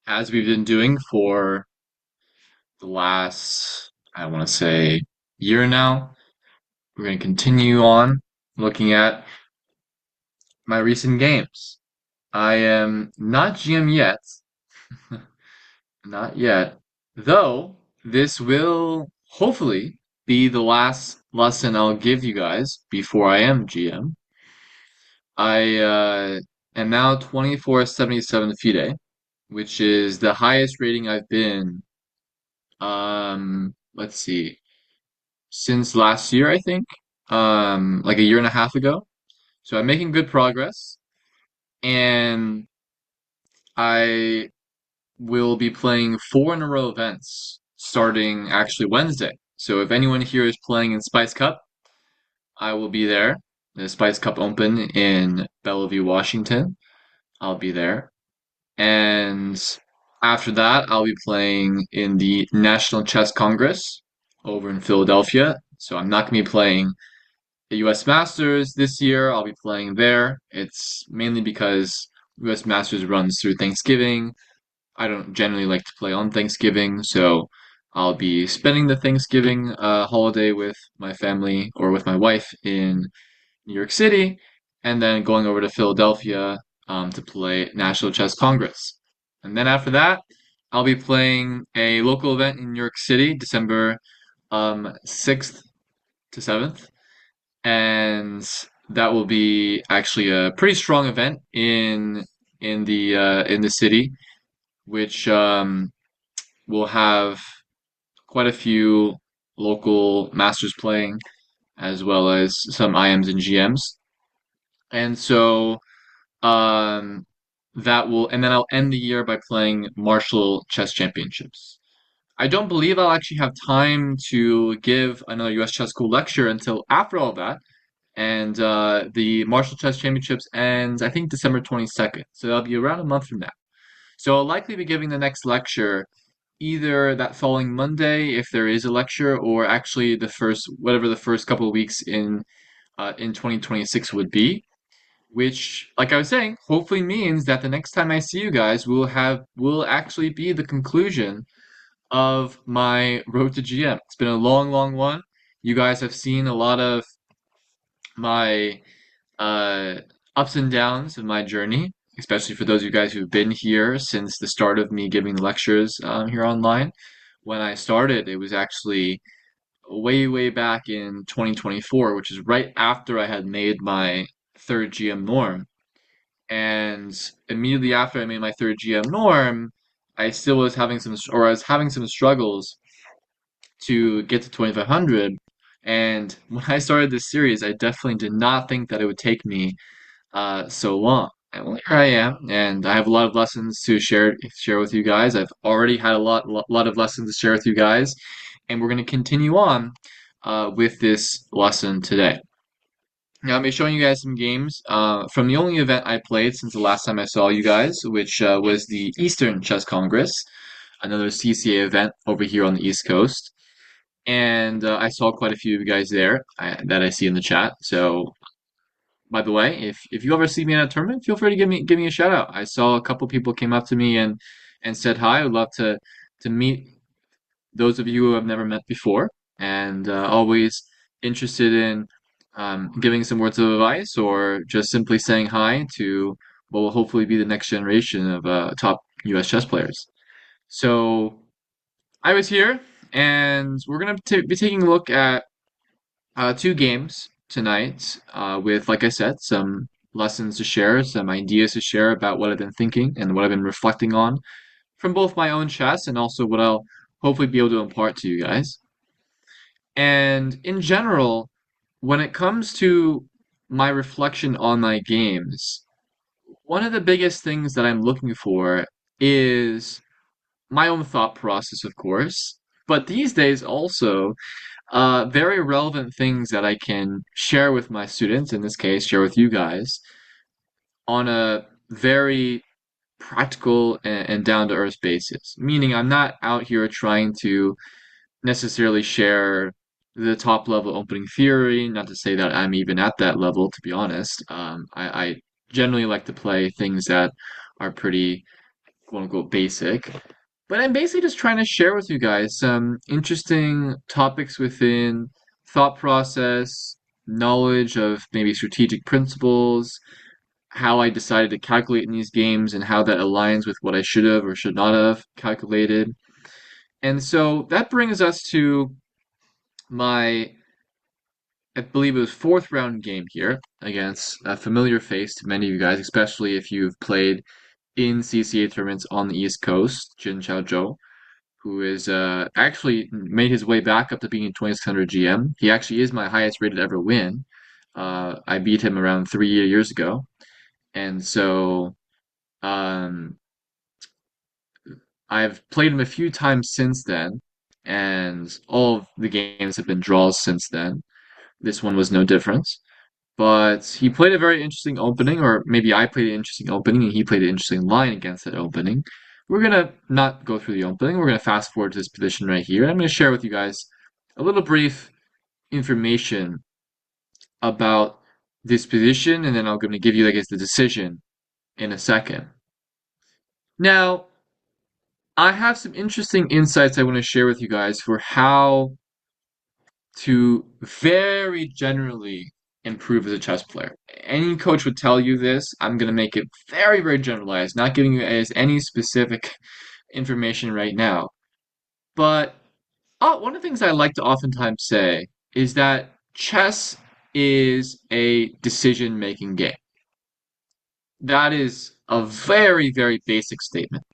as we've been doing for the last, I want to say, year now. We're going to continue on looking at my recent games. I am not GM yet, not yet, though this will hopefully be the last lesson I'll give you guys before I am GM. I am now 2477 FIDE, which is the highest rating I've been, let's see, since last year, I think, like a year and a half ago. So I'm making good progress, and I will be playing four in a row events starting actually Wednesday. So if anyone here is playing in Spice Cup, I will be there. The Spice Cup Open in Bellevue, Washington. I'll be there. And after that, I'll be playing in the National Chess Congress over in Philadelphia. So I'm not going to be playing the US Masters this year. I'll be playing there. It's mainly because US Masters runs through Thanksgiving. I don't generally like to play on Thanksgiving, so I'll be spending the Thanksgiving holiday with my family or with my wife in New York City, and then going over to Philadelphia to play National Chess Congress. And then after that, I'll be playing a local event in New York City, December 6th to 7th, and that will be actually a pretty strong event in the city, which will have quite a few local masters playing, as well as some IMs and GMs. And so um, and then I'll end the year by playing Marshall Chess Championships. I don't believe I'll actually have time to give another US Chess School lecture until after all that. And the Marshall Chess Championships ends, I think, December 22nd. So that'll be around a month from now. So I'll likely be giving the next lecture either that following Monday, if there is a lecture, or actually whatever the first couple of weeks in 2026 would be. Which, like I was saying, hopefully means that the next time I see you guys will actually be the conclusion of my road to GM. It's been a long, long one. You guys have seen a lot of my uh, ups and downs of my journey, especially for those of you guys who've been here since the start of me giving lectures here online. When I started, it was actually way, way back in 2024, which is right after I had made my third GM norm. And immediately after I made my third GM norm, I was having some struggles to get to 2500. And when I started this series, I definitely did not think that it would take me so long. And well, here I am, and I have a lot of lessons to share with you guys. I've already had a lot of lessons to share with you guys, and we're going to continue on with this lesson today. Now, I'll be showing you guys some games from the only event I played since the last time I saw you guys, which was the Eastern Chess Congress, another CCA event over here on the East Coast. And I saw quite a few of you guys there that I see in the chat. So by the way, if you ever see me at a tournament, feel free to give me a shout out. I saw a couple people came up to me and said hi. I would love to meet those of you who I've never met before, and always interested in giving some words of advice or just simply saying hi to what will hopefully be the next generation of top U.S. chess players. So I was here, and we're gonna be taking a look at two games tonight with, like I said, some lessons to share, some ideas to share about what I've been thinking and what I've been reflecting on from both my own chess and also what I'll hopefully be able to impart to you guys. And in general, when it comes to my reflection on my games, one of the biggest things that I'm looking for is my own thought process, of course, but these days also very relevant things that I can share with my students, in this case, share with you guys, on a very practical and down to earth basis. Meaning, I'm not out here trying to necessarily share the top level opening theory, not to say that I'm even at that level, to be honest. I generally like to play things that are pretty quote unquote basic. But I'm basically just trying to share with you guys some interesting topics within thought process, knowledge of maybe strategic principles, how I decided to calculate in these games, and how that aligns with what I should have or should not have calculated. And so that brings us to my, I believe it was fourth round game here against a familiar face to many of you guys, especially if you've played in CCA tournaments on the East Coast, Jin Chaozhou, who is actually made his way back up to being 2600 GM. He actually is my highest rated ever win. I beat him around 3 years ago, and so um, I've played him a few times since then, and all of the games have been draws since then. This one was no different. But he played a very interesting opening, or maybe I played an interesting opening and he played an interesting line against that opening. We're gonna not go through the opening. We're gonna fast forward to this position right here. I'm gonna share with you guys a little brief information about this position, and then I'm gonna give you, I guess, the decision in a second. Now, I have some interesting insights I want to share with you guys for how to very generally improve as a chess player. Any coach would tell you this. I'm going to make it very, very generalized, not giving you as any specific information right now. But one of the things I like to oftentimes say is that chess is a decision-making game. That is a very, very basic statement.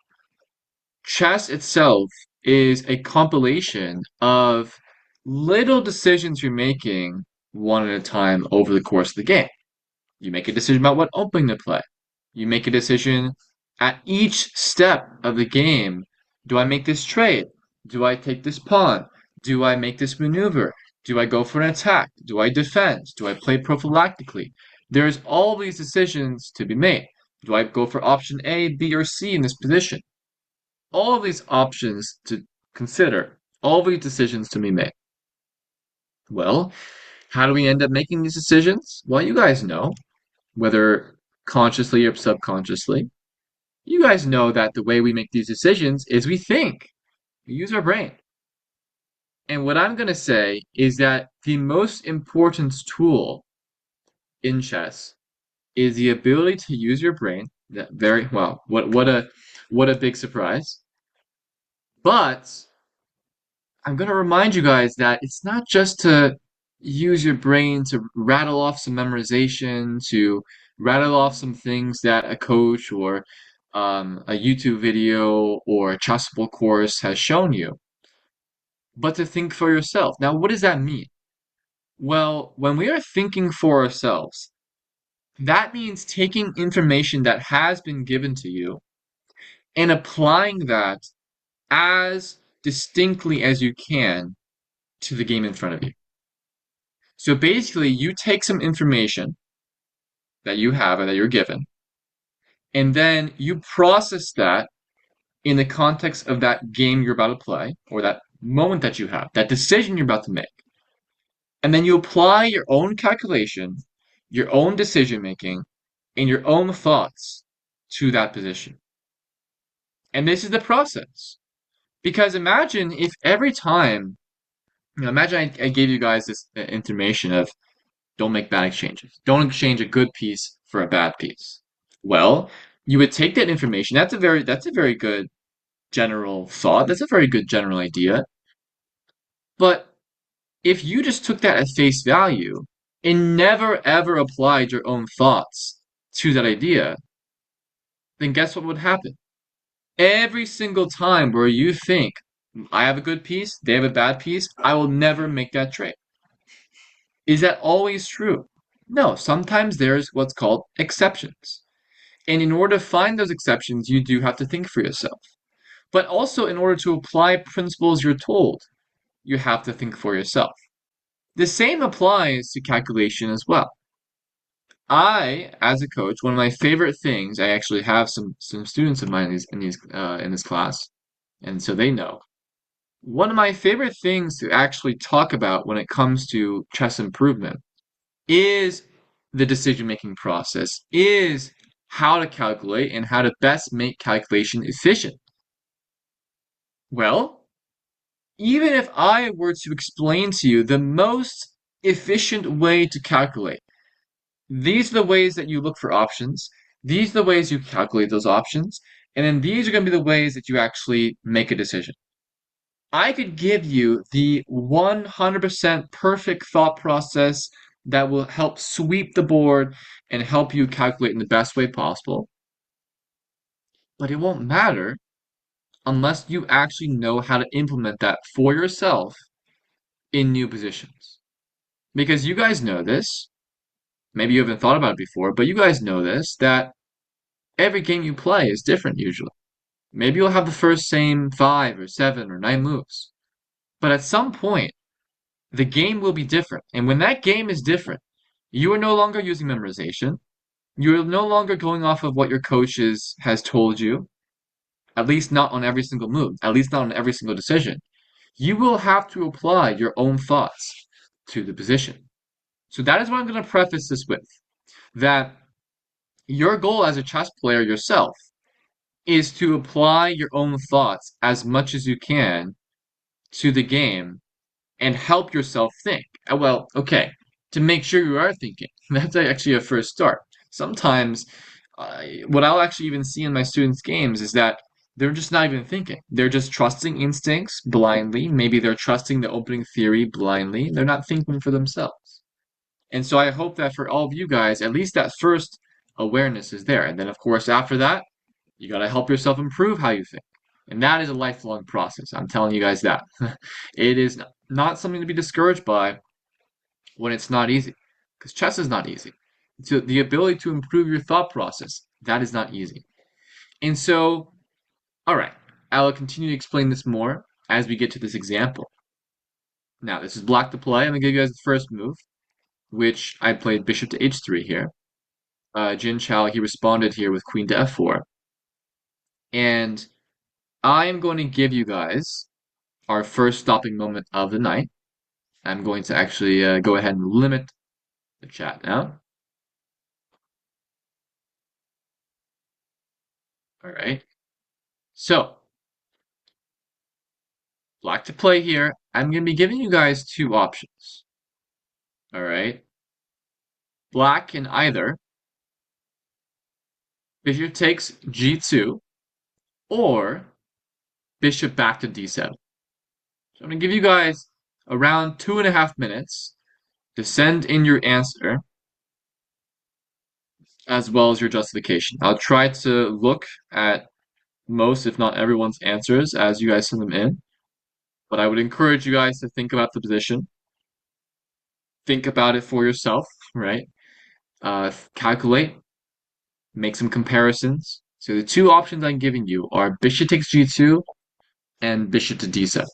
Chess itself is a compilation of little decisions you're making one at a time over the course of the game. You make a decision about what opening to play. You make a decision at each step of the game. Do I make this trade? Do I take this pawn? Do I make this maneuver? Do I go for an attack? Do I defend? Do I play prophylactically? There's all these decisions to be made. Do I go for option A, B, or C in this position? All of these options to consider, all of these decisions to be made. Well, how do we end up making these decisions? Well, you guys know, whether consciously or subconsciously, you guys know that the way we make these decisions is we think, we use our brain. And what I'm going to say is that the most important tool in chess is the ability to use your brain. That very well. What a big surprise. But I'm going to remind you guys that it's not just to use your brain to rattle off some memorization, to rattle off some things that a coach or a YouTube video or a chessable course has shown you, but to think for yourself. Now, what does that mean? Well, when we are thinking for ourselves, that means taking information that has been given to you and applying that as distinctly as you can to the game in front of you. So basically, you take some information that you have or that you're given, and then you process that in the context of that game you're about to play, or that moment that you have, that decision you're about to make. And then you apply your own calculation, your own decision making, and your own thoughts to that position. And this is the process. Because imagine if every time, imagine I gave you guys this information of don't make bad exchanges. Don't exchange a good piece for a bad piece. Well, you would take that information. That's a very good general thought. That's a very good general idea. But if you just took that at face value and never ever applied your own thoughts to that idea, then guess what would happen? Every single time where you think, I have a good piece, they have a bad piece, I will never make that trade. Is that always true? No, sometimes there's what's called exceptions. And in order to find those exceptions, you do have to think for yourself. But also, in order to apply principles you're told, you have to think for yourself. The same applies to calculation as well. I, as a coach, one of my favorite things, I actually have some students of mine in this class, and so they know. One of my favorite things to actually talk about when it comes to chess improvement is the decision-making process, is how to calculate and how to best make calculation efficient. Well, even if I were to explain to you the most efficient way to calculate, these are the ways that you look for options, these are the ways you calculate those options, and then these are going to be the ways that you actually make a decision. I could give you the 100% perfect thought process that will help sweep the board and help you calculate in the best way possible, but it won't matter unless you actually know how to implement that for yourself in new positions. Because you guys know this, maybe you haven't thought about it before, but you guys know this, that every game you play is different usually. Maybe you'll have the first same 5 or 7 or 9 moves, but at some point, the game will be different. And when that game is different, you are no longer using memorization. You're no longer going off of what your has told you, at least not on every single move, at least not on every single decision. You will have to apply your own thoughts to the position. So that is what I'm going to preface this with. That your goal as a chess player yourself is to apply your own thoughts as much as you can to the game and help yourself think. Well, okay, to make sure you are thinking. That's actually a first start. Sometimes, what I'll actually even see in my students' games is that they're just not even thinking. They're just trusting instincts blindly. Maybe they're trusting the opening theory blindly. They're not thinking for themselves. And so I hope that for all of you guys, at least that first awareness is there. And then, of course, after that, you got to help yourself improve how you think. And that is a lifelong process. I'm telling you guys that. It is not something to be discouraged by when it's not easy. Because chess is not easy. So the ability to improve your thought process, that is not easy. And so, all right, I'll continue to explain this more as we get to this example. Now, this is black to play. I'm going to give you guys the first move, which I played bishop to h3 here. Jin Chao, he responded here with queen to f4. And I am going to give you guys our first stopping moment of the night. I'm going to actually go ahead and limit the chat now. All right. So, black to play here. I'm going to be giving you guys two options. All right. Black can either bishop takes g2 or bishop back to d7. So I'm going to give you guys around 2.5 minutes to send in your answer as well as your justification. I'll try to look at most, if not everyone's answers as you guys send them in. But I would encourage you guys to think about the position. Think about it for yourself, right? Calculate, make some comparisons. So the two options I'm giving you are bishop takes g2 and bishop to d7.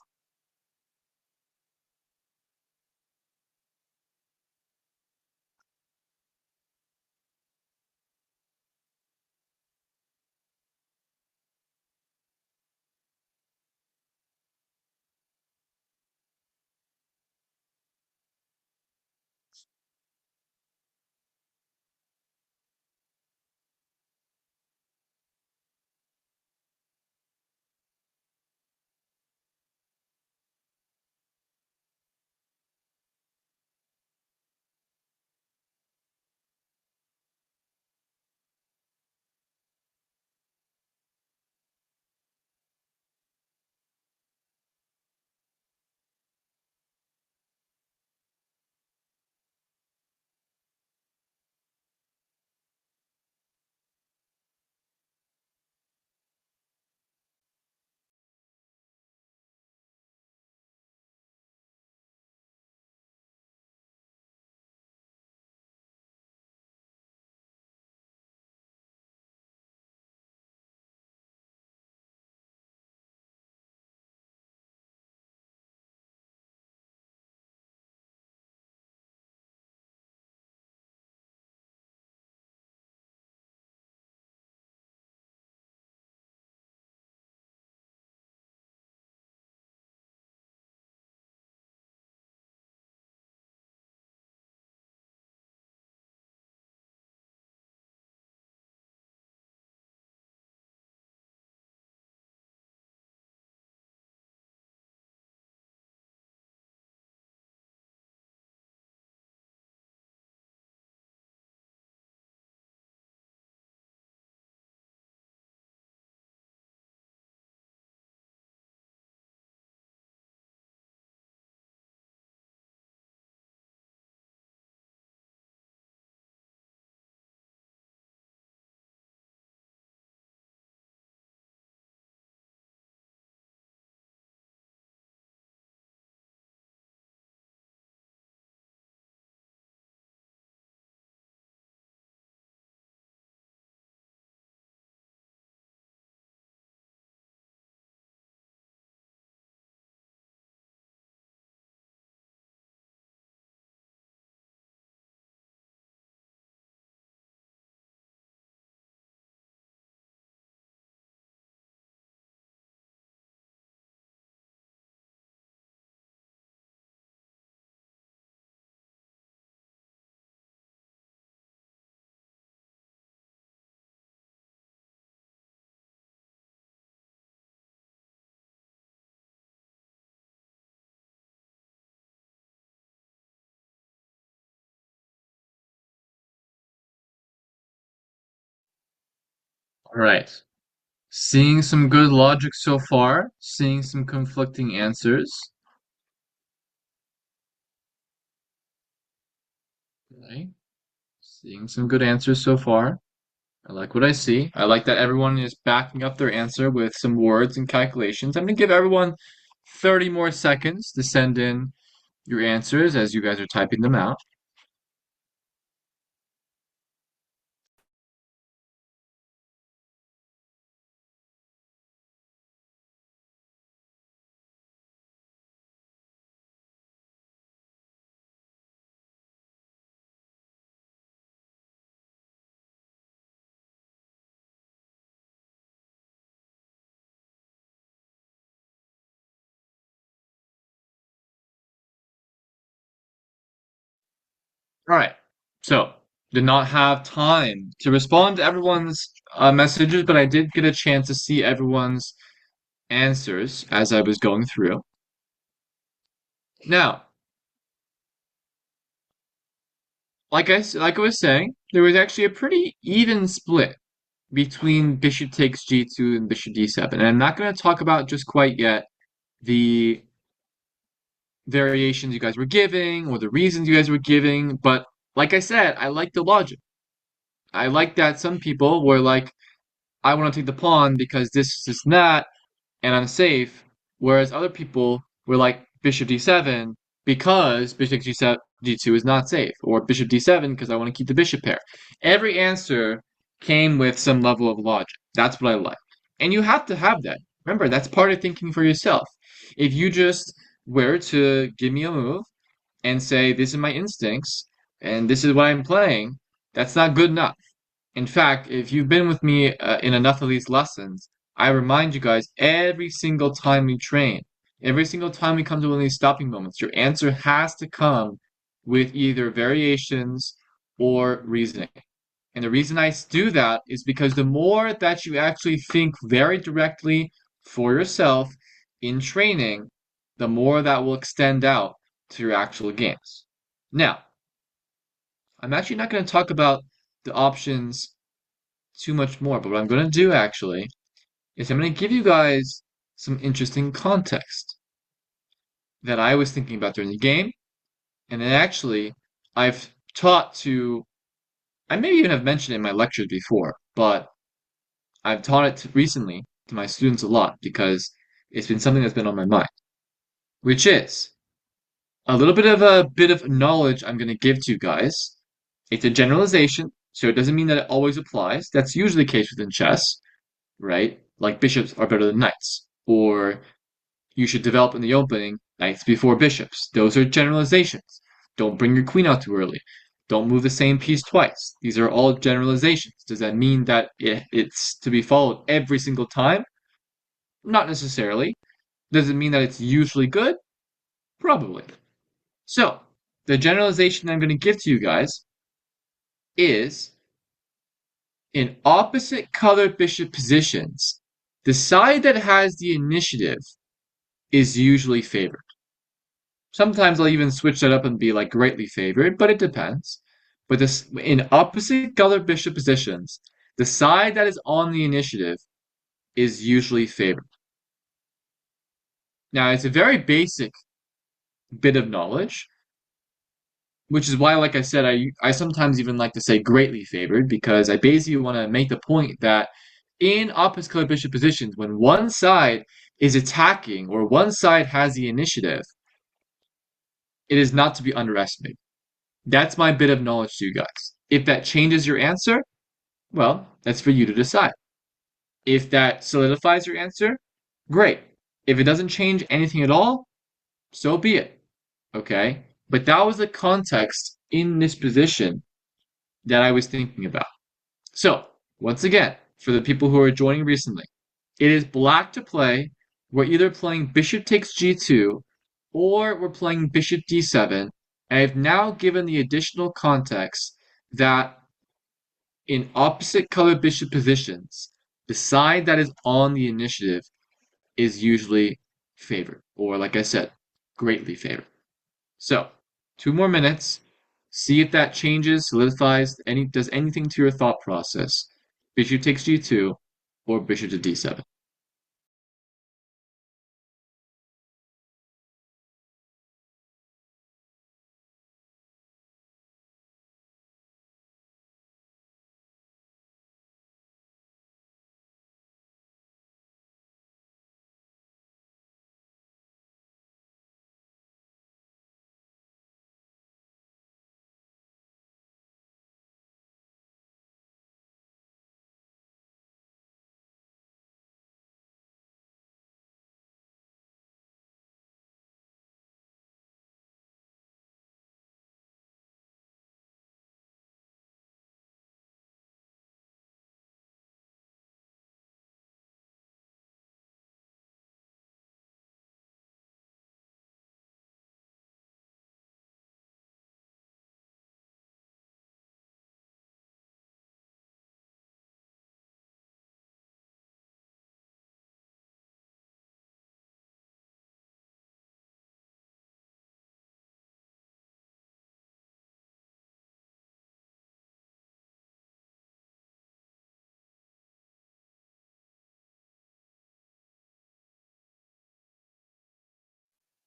All right. Seeing some good logic so far, seeing some conflicting answers. Right. Seeing some good answers so far. I like what I see. I like that everyone is backing up their answer with some words and calculations. I'm going to give everyone 30 more seconds to send in your answers as you guys are typing them out. All right. So, did not have time to respond to everyone's messages, but I did get a chance to see everyone's answers as I was going through. Now, like I was saying, there was actually a pretty even split between bishop takes g2 and bishop d7. And I'm not going to talk about just quite yet the variations you guys were giving or the reasons you guys were giving, but like I said, I like the logic. I like that some people were like, I want to take the pawn because this is that, and I'm safe. Whereas other people were like bishop d7 because bishop g7 d2 is not safe, or bishop d7 because I want to keep the bishop pair. Every answer came with some level of logic. That's what I like. And you have to have that. Remember, that's part of thinking for yourself. If you just were to give me a move and say, this is my instincts and this is what I'm playing, that's not good enough. In fact, if you've been with me in enough of these lessons, I remind you guys every single time we train, every single time we come to one of these stopping moments, your answer has to come with either variations or reasoning. And the reason I do that is because the more that you actually think very directly for yourself in training, the more that will extend out to your actual games. Now, I'm actually not going to talk about the options too much more, but what I'm going to do actually is I'm going to give you guys some interesting context that I was thinking about during the game, and then actually I've taught to, I may even have mentioned it in my lectures before, but I've taught it recently to my students a lot because it's been something that's been on my mind, which is a bit of knowledge I'm going to give to you guys. It's a generalization, so it doesn't mean that it always applies. That's usually the case within chess, right? Like bishops are better than knights, or you should develop in the opening knights before bishops. Those are generalizations. Don't bring your queen out too early. Don't move the same piece twice. These are all generalizations. Does that mean that it's to be followed every single time? Not necessarily. Does it mean that it's usually good? Probably. So, the generalization I'm going to give to you guys is in opposite colored bishop positions, the side that has the initiative is usually favored. Sometimes I'll even switch that up and be like greatly favored, but it depends. But this in opposite colored bishop positions, the side that is on the initiative is usually favored. Now, it's a very basic bit of knowledge, which is why, like I said, I sometimes even like to say greatly favored because I basically want to make the point that in opposite colored bishop positions, when one side is attacking or one side has the initiative, it is not to be underestimated. That's my bit of knowledge to you guys. If that changes your answer, well, that's for you to decide. If that solidifies your answer, great. If it doesn't change anything at all, so be it. Okay? But that was the context in this position that I was thinking about. So, once again, for the people who are joining recently, it is black to play. We're either playing bishop takes g2 or we're playing bishop d7. And I've now given the additional context that in opposite colored bishop positions, the side that is on the initiative is usually favored, or like I said, greatly favored. So, 2 more minutes. See if that changes, solidifies, does anything to your thought process. Bishop takes g2, or bishop to d7?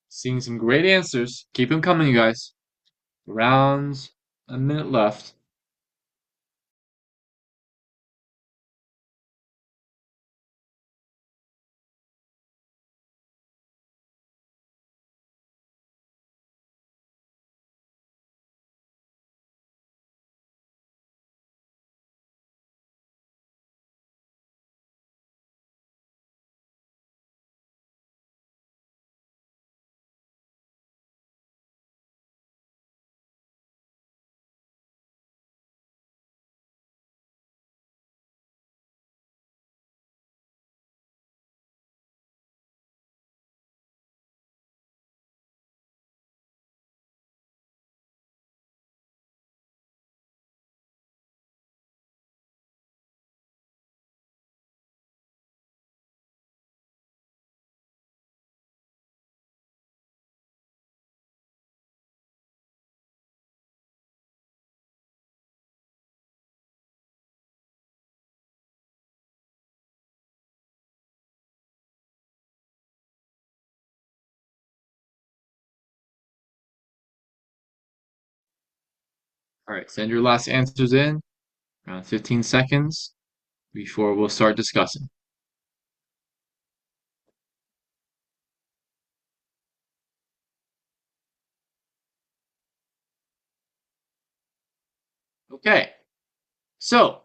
Seeing some great answers. Keep them coming, you guys. Rounds, a minute left. All right, send your last answers in. Around 15 seconds before we'll start discussing. Okay, so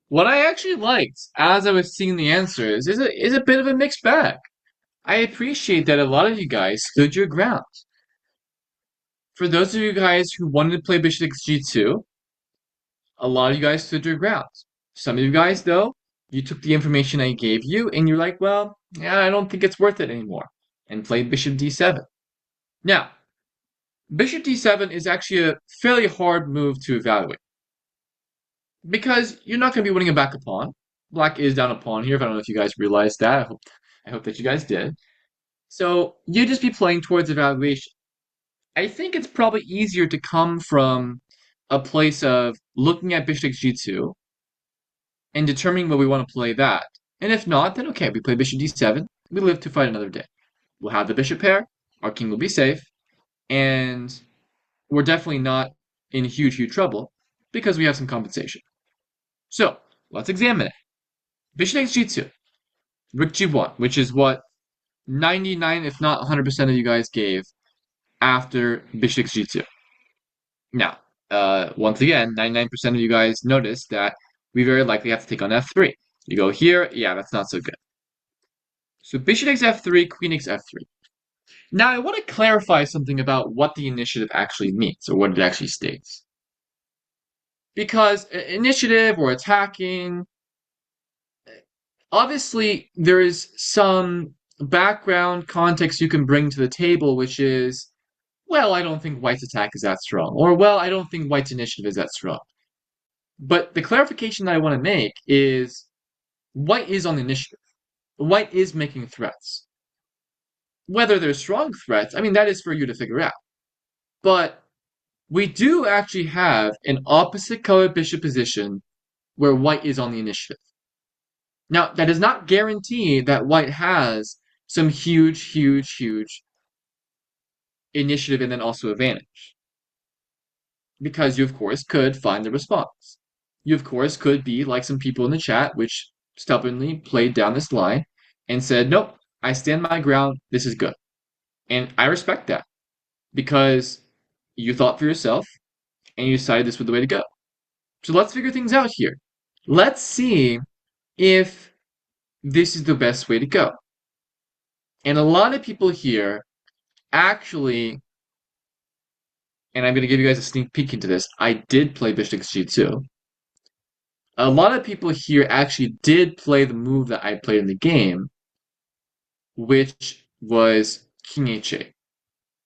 what I actually liked as I was seeing the answers is a bit of a mixed bag. I appreciate that a lot of you guys stood your ground. For those of you guys who wanted to play bishop g2, a lot of you guys stood your ground. Some of you guys, though, you took the information I gave you and you're like, well, yeah, I don't think it's worth it anymore, and played bishop d7. Now, bishop d7 is actually a fairly hard move to evaluate because you're not going to be winning a back a pawn. Black is down a pawn here. If I don't know if you guys realized that, I hope that you guys did. So you just be playing towards evaluation. I think it's probably easier to come from a place of looking at bishop g2 and determining where we want to play that. And if not, then okay, we play bishop d7. We live to fight another day. We'll have the bishop pair. Our king will be safe, and we're definitely not in huge, huge trouble because we have some compensation. So let's examine it. Bishop takes g2, rook g1, which is what 99, if not 100% of you guys gave after bishop takes g2. Now, once again, 99% of you guys noticed that we very likely have to take on f3. You go here, yeah, that's not so good. So bishop takes f3, queen takes f3. Now, I want to clarify something about what the initiative actually means, or what it actually states. Because initiative or attacking, obviously, there is some background context you can bring to the table, which is, well, I don't think White's attack is that strong, or, well, I don't think White's initiative is that strong. But the clarification that I want to make is White is on the initiative. White is making threats. Whether they're strong threats, I mean, that is for you to figure out. But we do actually have an opposite color bishop position where White is on the initiative. Now, that does not guarantee that white has some huge, huge, huge initiative and then also advantage. Because you, of course, could find the response. You, of course, could be like some people in the chat, which stubbornly played down this line and said, nope, I stand my ground. This is good. And I respect that because you thought for yourself and you decided this was the way to go. So let's figure things out here. Let's see if this is the best way to go. And a lot of people here actually, and I'm going to give you guys a sneak peek into this, I did play Bishop G2. A lot of people here actually did play the move that I played in the game, which was King H8.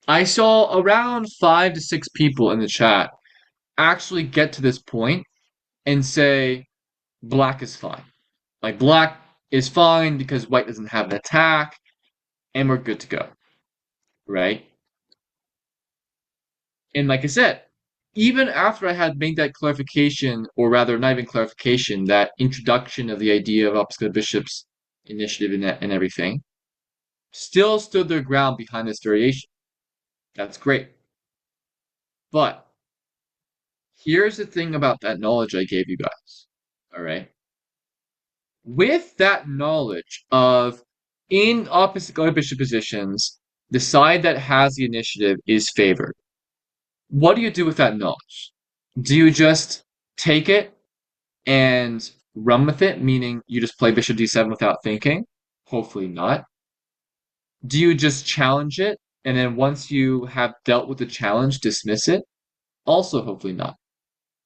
I saw around 5 to 6 people in the chat actually get to this point and say black is fine. Like black is fine because white doesn't have an attack and we're good to go. Right? And like I said, even after I had made that clarification, or rather not even clarification, that introduction of the idea of obstacle bishops initiative and everything, still stood their ground behind this variation. That's great. But here's the thing about that knowledge I gave you guys. All right. With that knowledge of in opposite color bishop positions, the side that has the initiative is favored. What do you do with that knowledge? Do you just take it and run with it, meaning you just play bishop d7 without thinking? Hopefully not. Do you just challenge it, and then once you have dealt with the challenge, dismiss it? Also, hopefully not.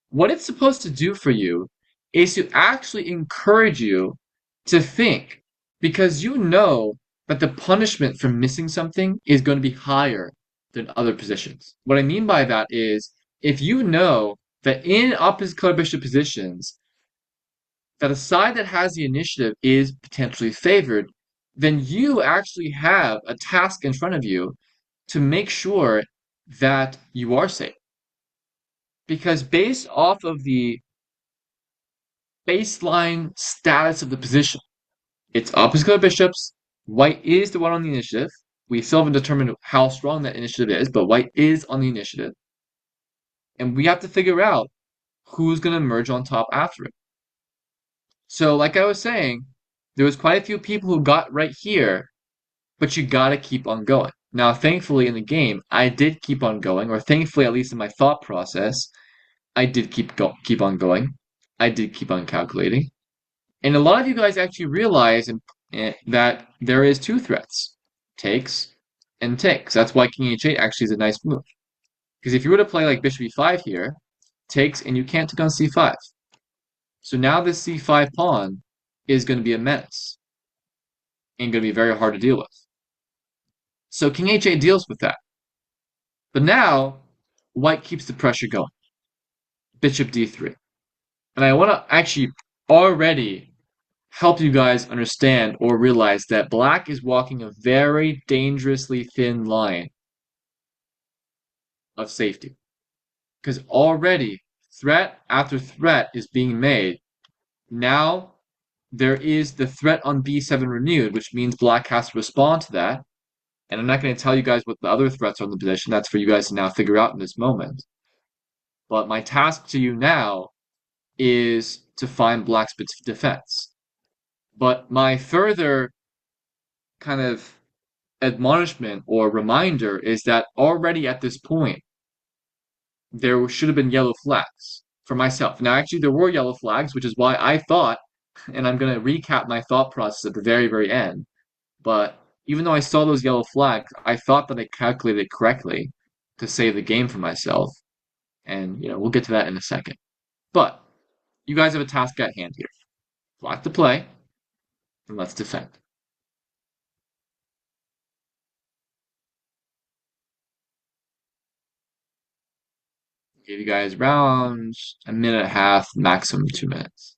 What it's supposed to do for you is to actually encourage you to think, because you know that the punishment for missing something is going to be higher than other positions. What I mean by that is if you know that in opposite color bishop positions, that a side that has the initiative is potentially favored, then you actually have a task in front of you to make sure that you are safe. Because based off of the baseline status of the position, it's opposite color bishops, white is the one on the initiative. We still haven't determined how strong that initiative is, but white is on the initiative. And we have to figure out who's going to emerge on top after it. So, like I was saying, there was quite a few people who got right here, but you gotta keep on going. Now, thankfully in the game, I did keep on going, or thankfully, at least in my thought process, I did keep on going. I did keep on calculating. And a lot of you guys actually realize that there is two threats, takes and takes. That's why King H8 actually is a nice move. Because if you were to play like Bishop E5 here, takes and you can't take on C5. So now this C5 pawn is going to be a menace and going to be very hard to deal with. So King H8 deals with that. But now, white keeps the pressure going. Bishop D3. And I want to actually already help you guys understand or realize that black is walking a very dangerously thin line of safety. Because already threat after threat is being made. Now there is the threat on B7 renewed, which means black has to respond to that. And I'm not going to tell you guys what the other threats are on the position. That's for you guys to now figure out in this moment. But my task to you now is to find black's defense. But my further kind of admonishment or reminder is that already at this point, there should have been yellow flags for myself. Now, actually, there were yellow flags, which is why I thought, and I'm going to recap my thought process at the very, very end. But even though I saw those yellow flags, I thought that I calculated it correctly to save the game for myself. And, we'll get to that in a second. But you guys have a task at hand here. Black to play, and let's defend. Give you guys around a minute and a half, maximum 2 minutes.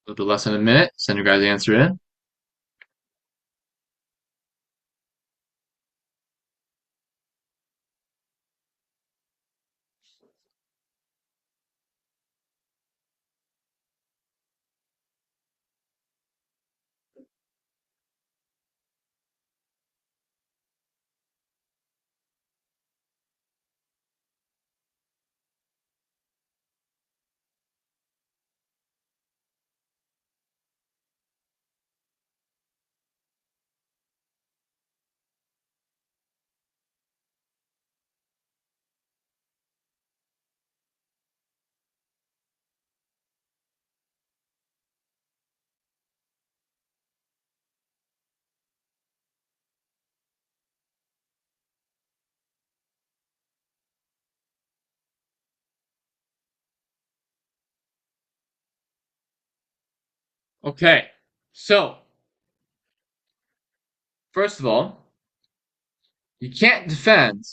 A little bit less than a minute. Send your guys' answer in. Okay, so first of all, you can't defend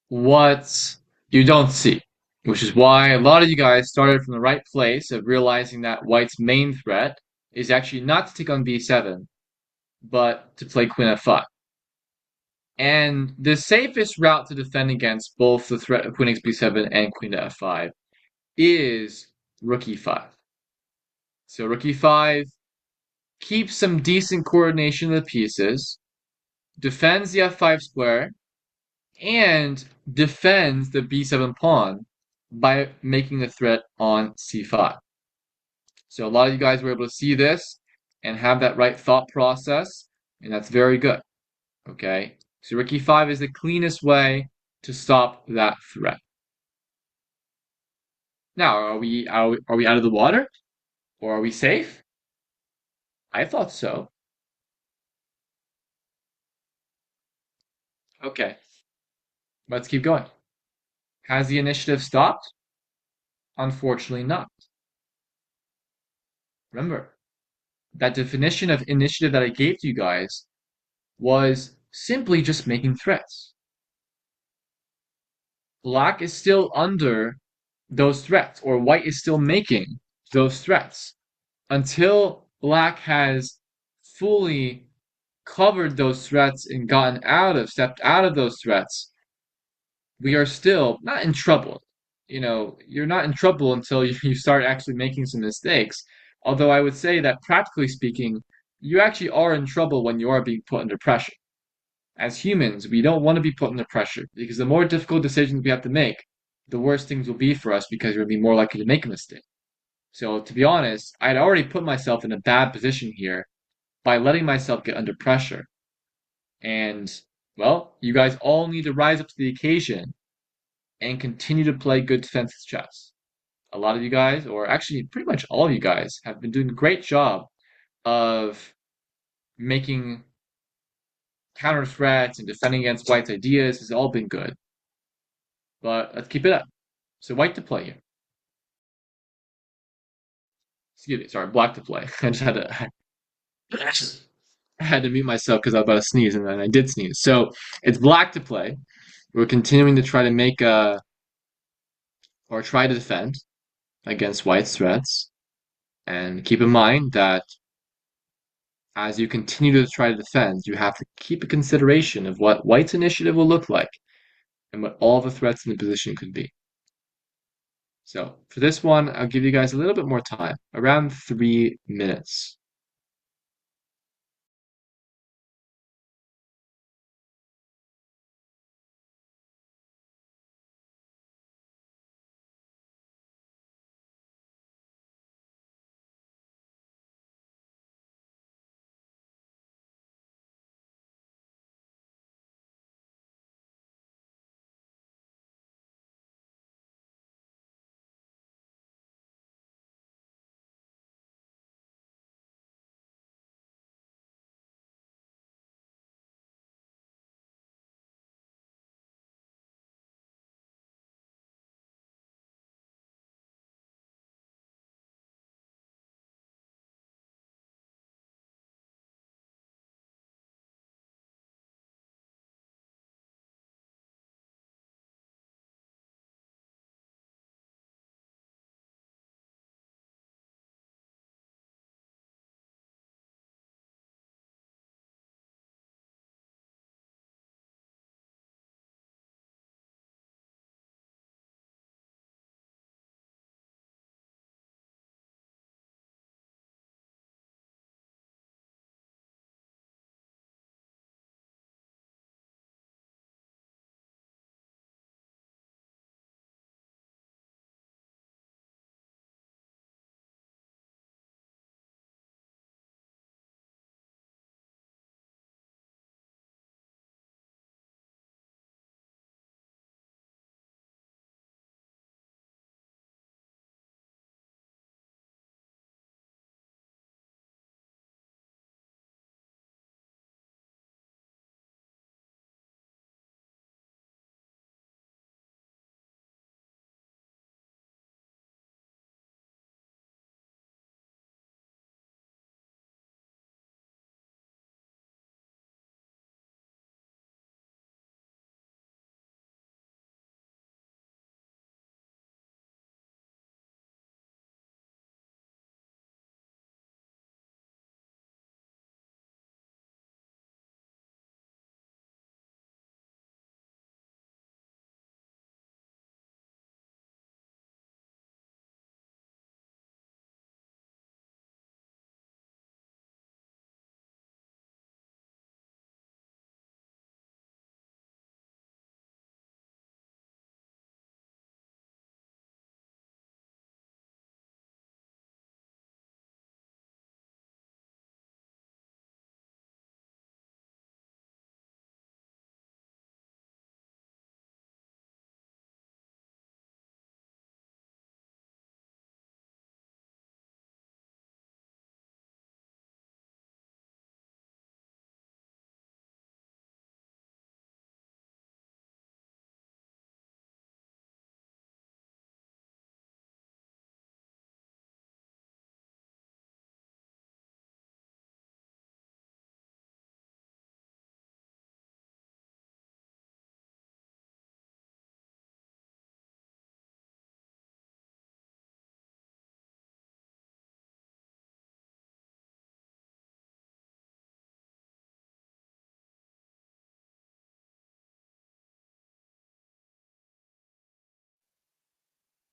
what you don't see, which is why a lot of you guys started from the right place of realizing that white's main threat is actually not to take on b7, but to play queen f5. And the safest route to defend against both the threat of queen takes b7 and queen to f5 is rook e5. So rook e5 keeps some decent coordination of the pieces, defends the f5 square, and defends the b7 pawn by making the threat on c5. So a lot of you guys were able to see this and have that right thought process, and that's very good. Okay, so rook e5 is the cleanest way to stop that threat. Now, are we out of the water, or are we safe? I thought so. Okay, let's keep going. Has the initiative stopped? Unfortunately not. Remember, that definition of initiative that I gave to you guys was simply just making threats. Black is still under those threats, or white is still making those threats. Until black has fully covered those threats and stepped out of those threats, we are still not in trouble. You're not in trouble until you start actually making some mistakes. Although I would say that practically speaking, you actually are in trouble when you are being put under pressure. As humans, we don't want to be put under pressure because the more difficult decisions we have to make, the worse things will be for us because we'll be more likely to make a mistake. So, to be honest, I'd already put myself in a bad position here by letting myself get under pressure. And, well, you guys all need to rise up to the occasion and continue to play good defensive chess. A lot of you guys, or actually pretty much all of you guys, have been doing a great job of making counter threats and defending against white's ideas. Has all been good. But let's keep it up. So white to play here. Excuse me, sorry, black to play. I just had to mute myself because I was about to sneeze and then I did sneeze. So it's black to play. We're continuing to try to make or try to defend against white's threats. And keep in mind that as you continue to try to defend, you have to keep a consideration of what white's initiative will look like and what all the threats in the position could be. So for this one, I'll give you guys a little bit more time, around 3 minutes.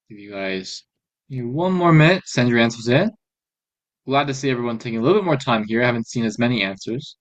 Give you guys one more minute. Send your answers in. Glad to see everyone taking a little bit more time here. I haven't seen as many answers.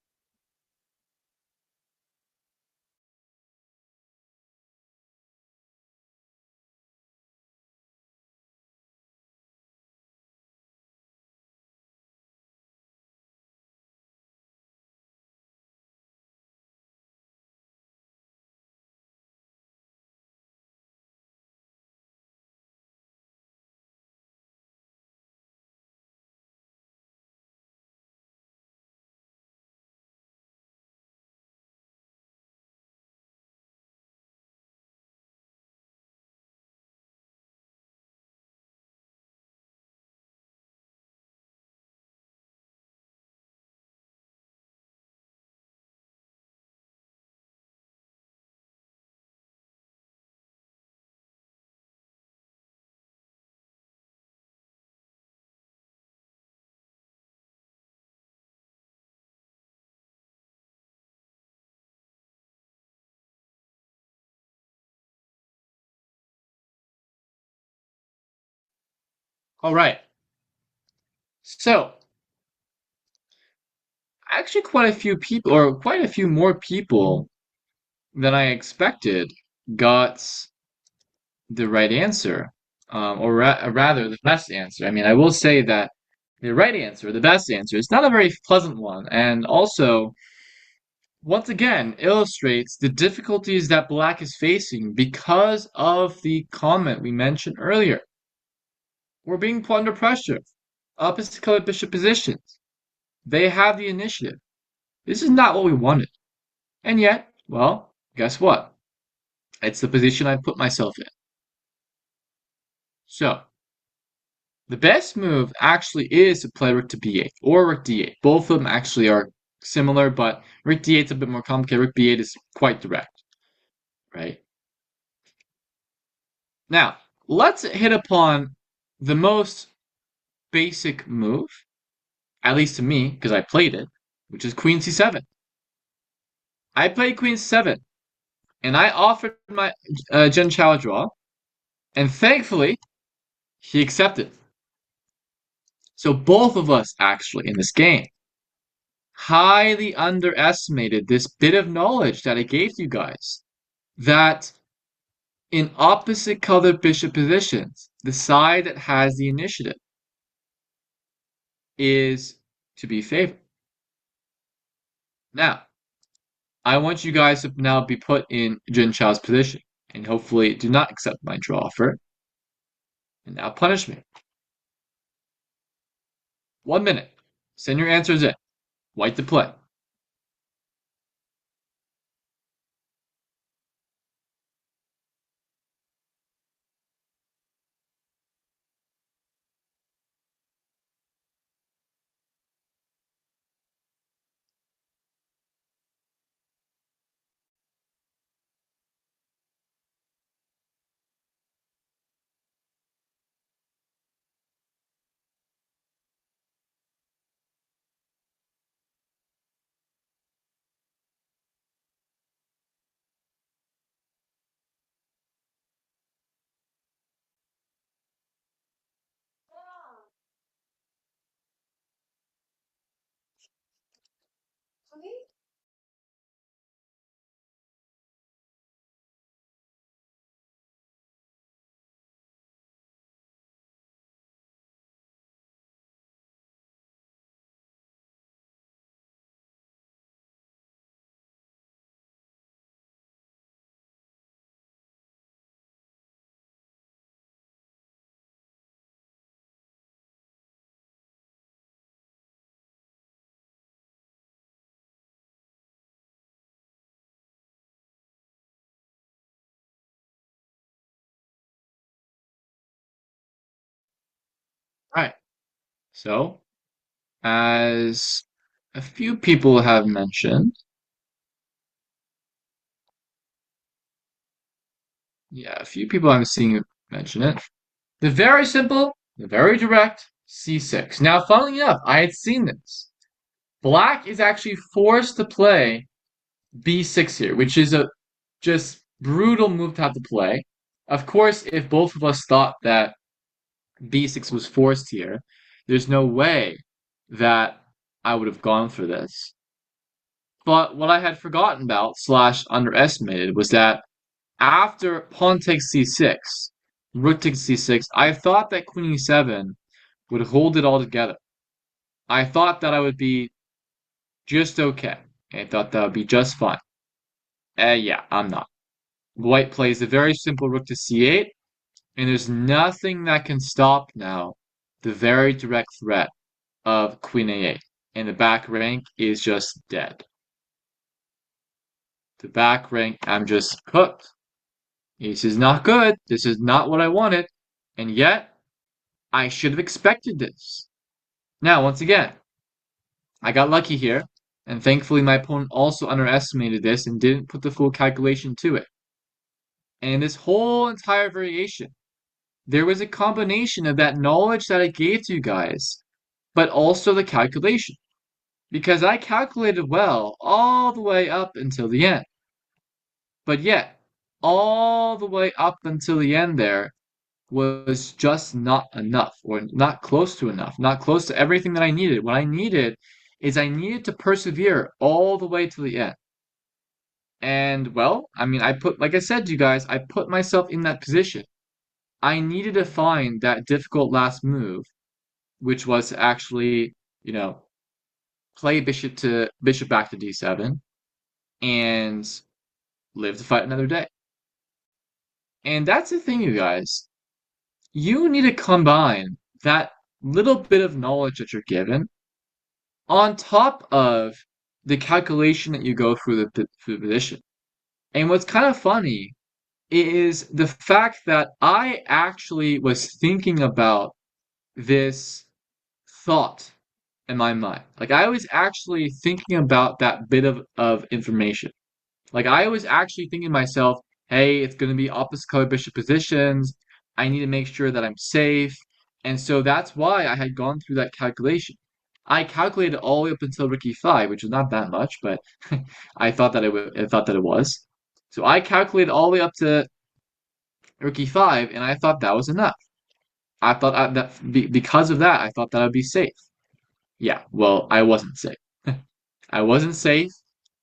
All right. So, actually, quite a few people, or quite a few more people than I expected, got the right answer, rather, the best answer. I mean, I will say that the right answer, the best answer, is not a very pleasant one, and also, once again, illustrates the difficulties that Black is facing because of the comment we mentioned earlier. We're being put under pressure. Opposite colored bishop positions. They have the initiative. This is not what we wanted. And yet, well, guess what? It's the position I put myself in. So, the best move actually is to play rook to b8 or rook d8. Both of them actually are similar, but rook d8 is a bit more complicated. Rook b8 is quite direct, right? Now, let's hit upon the most basic move, at least to me, because I played it, which is queen c7. I played queen c7, and I offered my Jen Chao draw, and thankfully, he accepted. So both of us, actually, in this game, highly underestimated this bit of knowledge that I gave you guys. That in opposite colored bishop positions, the side that has the initiative is to be favored. Now, I want you guys to now be put in Jin Chao's position, and hopefully do not accept my draw offer, and now punish me. 1 minute. Send your answers in. White to play. All right. So, as a few people have mentioned, yeah, a few people I'm seeing mention it. The very simple, the very direct c6. Now, funnily enough, I had seen this. Black is actually forced to play b6 here, which is a just brutal move to have to play. Of course, if both of us thought that b6 was forced here, there's no way that I would have gone for this. But what I had forgotten about slash underestimated was that after pawn takes c6, rook takes c6, I thought that queen e7 would hold it all together. I thought that I would be just okay. I thought that would be just fine. Yeah, I'm not. White plays a very simple rook to c8, and there's nothing that can stop now the very direct threat of queen a8. And the back rank is just dead. The back rank, I'm just cooked. This is not good. This is not what I wanted. And yet, I should have expected this. Now, once again, I got lucky here, and thankfully my opponent also underestimated this and didn't put the full calculation to it. And this whole entire variation, there was a combination of that knowledge that I gave to you guys, but also the calculation. Because I calculated well all the way up until the end. But yet, all the way up until the end there was just not enough, or not close to enough, not close to everything that I needed. What I needed is I needed to persevere all the way to the end. And well, I mean, like I said to you guys, I put myself in that position. I needed to find that difficult last move, which was to actually, you know, play bishop back to d7 and live to fight another day. And that's the thing, you guys. You need to combine that little bit of knowledge that you're given on top of the calculation that you go through the position. And what's kind of funny is the fact that I actually was thinking about this thought in my mind. Like I was actually thinking about that bit of information. Like I was actually thinking to myself, hey, it's going to be opposite color bishop positions. I need to make sure that I'm safe. And so that's why I had gone through that calculation. I calculated all the way up until rook e5, which was not that much, but I thought that it was. So I calculated all the way up to rook e5, and I thought that was enough. I thought because of that, I thought that I'd be safe. Yeah, well, I wasn't safe. I wasn't safe,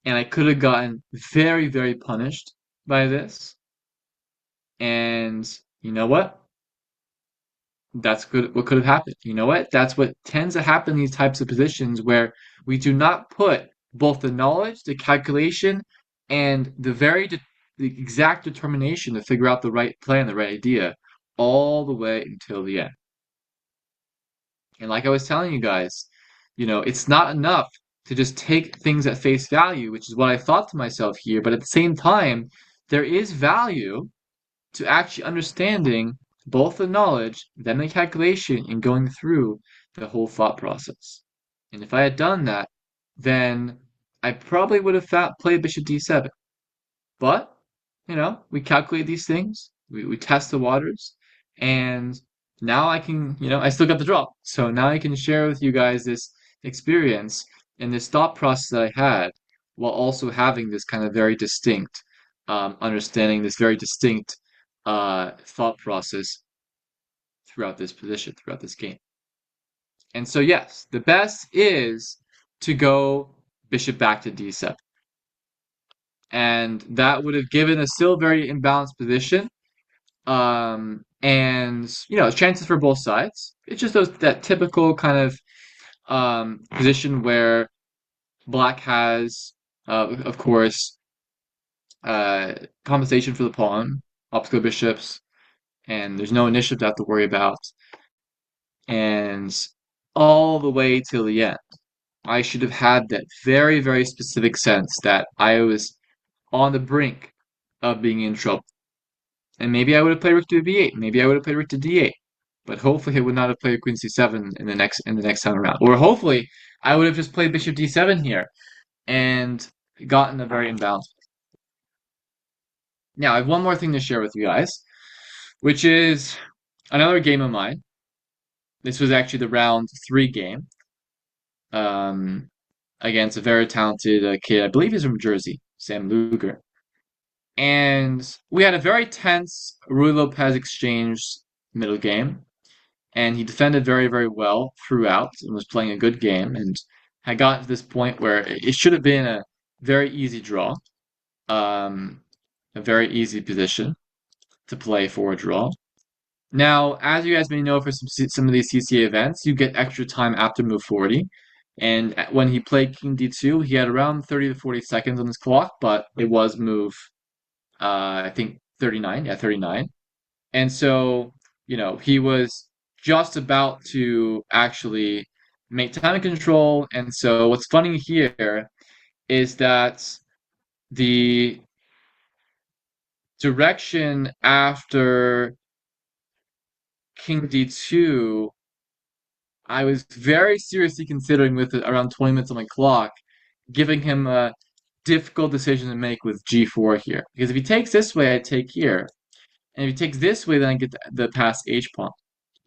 and I could have gotten very, very punished by this. And you know what? That's good. What could have happened? You know what? That's what tends to happen in these types of positions where we do not put both the knowledge, the calculation, and the exact determination to figure out the right plan, the right idea, all the way until the end. And like I was telling you guys, it's not enough to just take things at face value, which is what I thought to myself here. But at the same time, there is value to actually understanding both the knowledge, then the calculation, and going through the whole thought process. And if I had done that, then I probably would have played bishop d7. But, we calculate these things, we test the waters, and now I still got the draw. So now I can share with you guys this experience and this thought process that I had while also having this kind of very distinct understanding, this very distinct thought process throughout this position, throughout this game. And so, yes, the best is to go bishop back to d7. And that would have given a still very imbalanced position. And, chances for both sides. It's just that typical kind of position where black has, of course, compensation for the pawn, opposite bishops, and there's no initiative to have to worry about. And all the way till the end, I should have had that very, very specific sense that I was on the brink of being in trouble. And maybe I would have played rook to b8. Maybe I would have played rook to d8. But hopefully I would not have played queen c7 in the next time around. Or hopefully I would have just played bishop d7 here and gotten a very imbalanced. Now I have one more thing to share with you guys, which is another game of mine. This was actually the round 3 game against a very talented kid. I believe he's from Jersey, Sam Luger. And we had a very tense Rui Lopez exchange middle game, and he defended very, very well throughout and was playing a good game and had gotten to this point where it should have been a very easy draw, um, a very easy position to play for a draw. Now, as you guys may know, for some of these CCA events, you get extra time after move 40. And when he played King D2, he had around 30 to 40 seconds on his clock, but it was move, I think 39. Yeah, 39. And so, he was just about to actually make time control. And so, what's funny here is that the direction after King D2, I was very seriously considering with around 20 minutes on my clock, giving him a difficult decision to make with G4 here. Because if he takes this way, I take here. And if he takes this way, then I get the pass H pawn.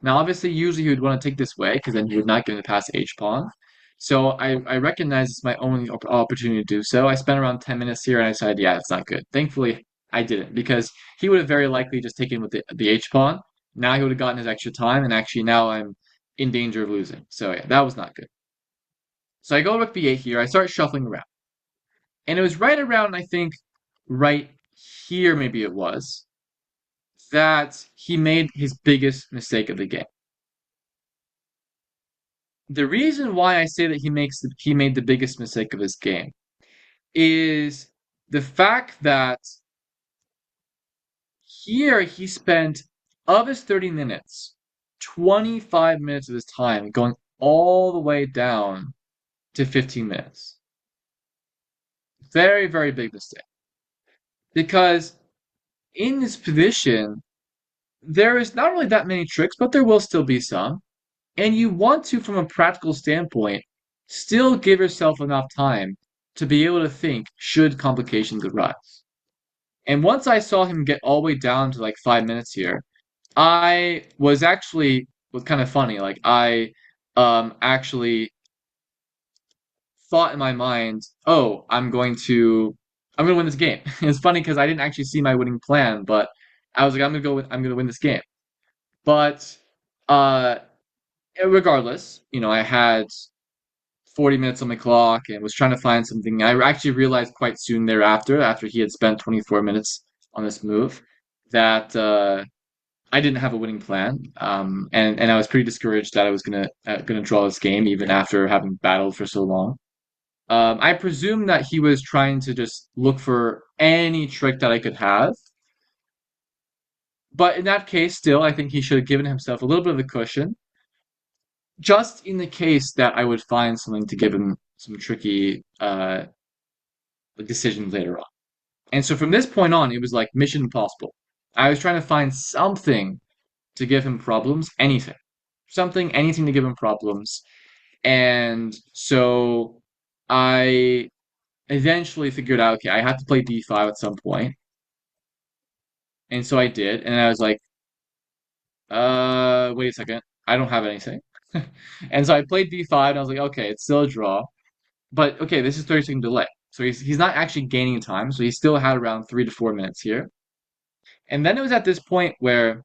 Now, obviously, usually he would want to take this way because then he would not get the pass H pawn. So I recognize it's my only opportunity to do so. I spent around 10 minutes here and I decided, yeah, it's not good. Thankfully, I didn't because he would have very likely just taken with the H pawn. Now he would have gotten his extra time, and actually now I'm in danger of losing. So yeah, that was not good. So I go rook b8 here. I start shuffling around. And it was right around, I think, right here, maybe it was, that he made his biggest mistake of the game. The reason why I say that he made the biggest mistake of his game is the fact that here he spent of his 30 minutes, 25 minutes of his time going all the way down to 15 minutes. Very, very big mistake. Because in this position, there is not really that many tricks, but there will still be some. And you want to, from a practical standpoint, still give yourself enough time to be able to think should complications arise. And once I saw him get all the way down to like 5 minutes here, I was kind of funny. Like I actually thought in my mind, oh, I'm gonna win this game. It's funny because I didn't actually see my winning plan, but I was like, I'm gonna win this game. But uh regardless, I had 40 minutes on my clock and was trying to find something. I actually realized quite soon thereafter, after he had spent 24 minutes on this move, that I didn't have a winning plan, and I was pretty discouraged that I was gonna draw this game even after having battled for so long. I presume that he was trying to just look for any trick that I could have, but in that case, still, I think he should have given himself a little bit of a cushion, just in the case that I would find something to give him some tricky decisions later on. And so from this point on, it was like mission impossible. I was trying to find something to give him problems, anything, anything to give him problems. And so I eventually figured out, okay, I have to play d5 at some point. And so I did, and I was like, wait a second, I don't have anything. And so I played d5, and I was like, okay, it's still a draw. But okay, this is 30-second delay. So he's not actually gaining time, so he still had around 3 to 4 minutes here. And then it was at this point where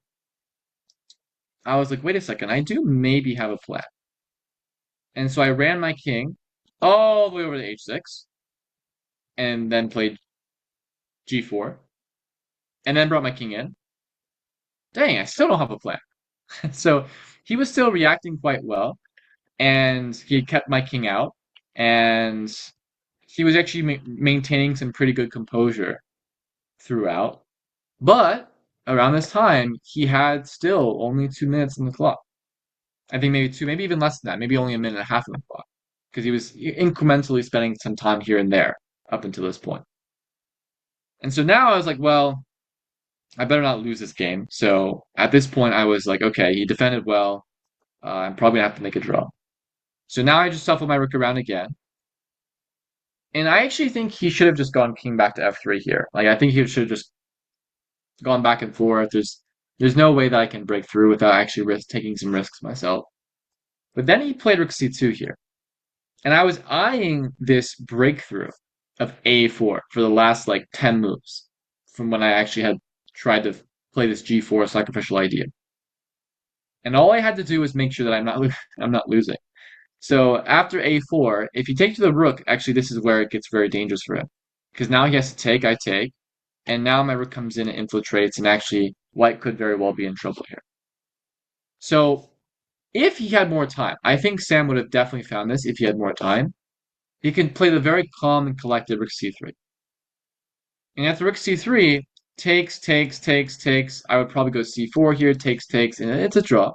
I was like, wait a second, I do maybe have a plan. And so I ran my king all the way over to h6, and then played g4, and then brought my king in. Dang, I still don't have a plan. So he was still reacting quite well, and he kept my king out, and he was actually maintaining some pretty good composure throughout. But around this time, he had still only 2 minutes on the clock. I think maybe two, maybe even less than that, maybe only a minute and a half on the clock, because he was incrementally spending some time here and there up until this point. And so now I was like, well, I better not lose this game. So at this point, I was like, okay, he defended well. I'm probably gonna have to make a draw. So now I just shuffle my rook around again. And I actually think he should have just gone king back to f3 here. Like I think he should have just gone back and forth. There's no way that I can break through without actually taking some risks myself. But then he played rook c2 here. And I was eyeing this breakthrough of a4 for the last like 10 moves from when I actually had tried to play this G4 sacrificial idea. And all I had to do was make sure that I'm not losing. So after a4, if you take to the rook, actually this is where it gets very dangerous for him. Because now he has to take, I take, and now my rook comes in and infiltrates, and actually white could very well be in trouble here. So if he had more time, I think Sam would have definitely found this if he had more time. He can play the very calm and collected rook c3. And after rook c3, takes, takes, takes, takes, I would probably go c4 here, takes, takes, and it's a draw.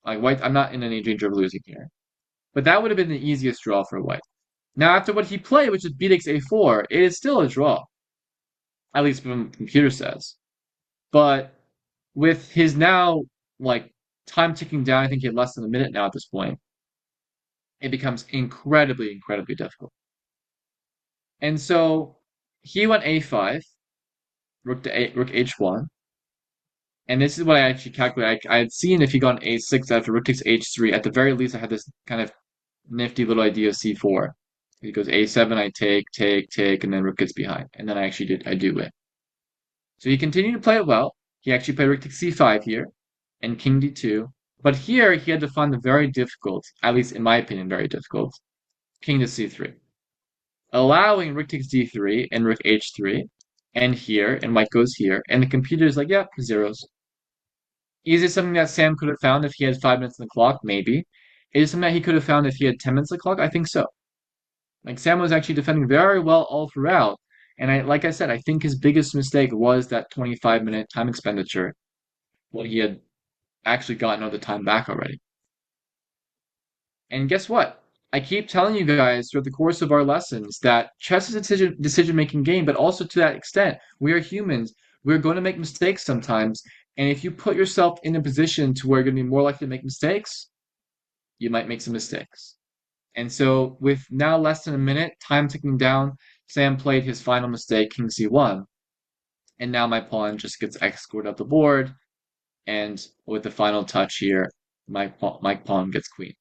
Like white, I'm not in any danger of losing here. But that would have been the easiest draw for white. Now, after what he played, which is b takes a4, it is still a draw. At least when the computer says. But with his now, like, time ticking down, I think he had less than a minute now at this point, it becomes incredibly, incredibly difficult. And so he went a5, rook to rook h1. And this is what I actually calculated. I had seen if he got an a6 after rook takes h3, at the very least, I had this kind of nifty little idea of c4. He goes a7, I take, take, take, and then rook gets behind. And then I do win. So he continued to play it well. He actually played rook takes c5 here, and king d2. But here he had to find the very difficult, at least in my opinion, very difficult, king to c3. Allowing rook takes d3 and rook h3, and here, and white goes here, and the computer is like, yep, zeros. Is it something that Sam could have found if he had 5 minutes on the clock? Maybe. Is it something that he could have found if he had 10 minutes on the clock? I think so. Like Sam was actually defending very well all throughout. And like I said, I think his biggest mistake was that 25-minute time expenditure. Well, he had actually gotten all the time back already. And guess what? I keep telling you guys throughout the course of our lessons that chess is a decision-making game, but also to that extent, we are humans. We're going to make mistakes sometimes. And if you put yourself in a position to where you're going to be more likely to make mistakes, you might make some mistakes. And so with now less than a minute, time ticking down, Sam played his final mistake, king c1. And now my pawn just gets escorted up the board. And with the final touch here, my pawn gets queened.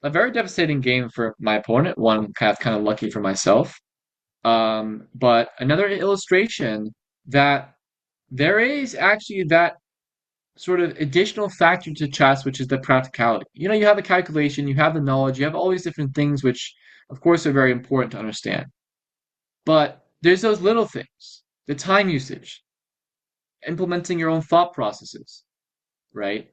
A very devastating game for my opponent, one kind of lucky for myself. But another illustration that there is actually that sort of additional factor to chess, which is the practicality. You know, you have the calculation, you have the knowledge, you have all these different things, which of course are very important to understand. But there's those little things, the time usage, implementing your own thought processes, right?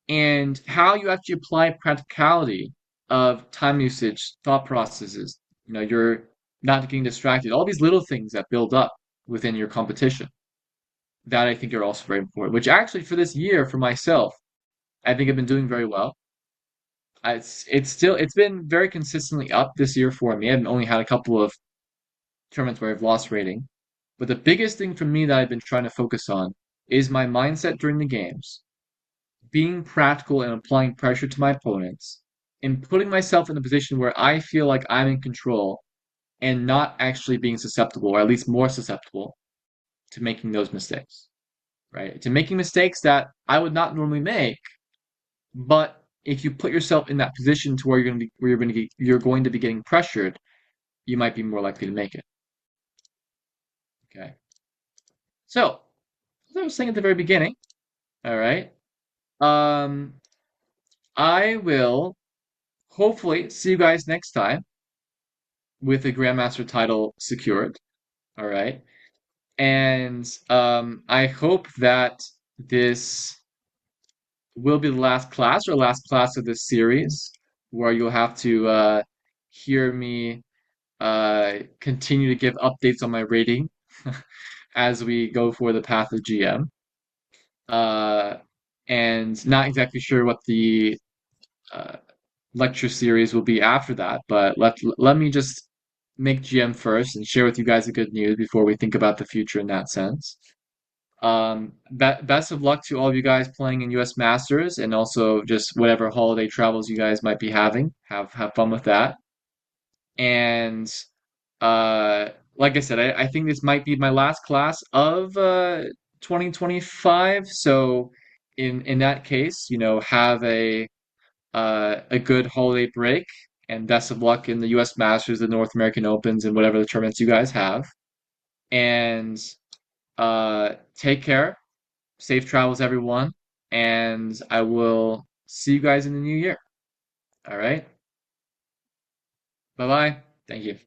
And how you actually apply practicality of time usage, thought processes. You know, you're not getting distracted. All these little things that build up within your competition that I think are also very important, which actually for this year, for myself, I think I've been doing very well. It's been very consistently up this year for me. I've only had a couple of tournaments where I've lost rating. But the biggest thing for me that I've been trying to focus on is my mindset during the games, being practical and applying pressure to my opponents, and putting myself in a position where I feel like I'm in control and not actually being susceptible, or at least more susceptible, to making those mistakes, right? To making mistakes that I would not normally make, but if you put yourself in that position to where you're going to be getting pressured, you might be more likely to make it. Okay. So, as I was saying at the very beginning, all right, I will hopefully see you guys next time with the Grandmaster title secured. All right. And I hope that this will be the last class or last class of this series where you'll have to hear me continue to give updates on my rating as we go for the path of GM. And not exactly sure what the lecture series will be after that, but let me just make GM first and share with you guys the good news before we think about the future in that sense. Best of luck to all of you guys playing in US Masters and also just whatever holiday travels you guys might be having. Have fun with that. And like I said, I think this might be my last class of 2025. So in that case, you know, have a good holiday break and best of luck in the US Masters, the North American Opens, and whatever the tournaments you guys have. And take care. Safe travels, everyone. And I will see you guys in the new year. All right. Bye bye. Thank you.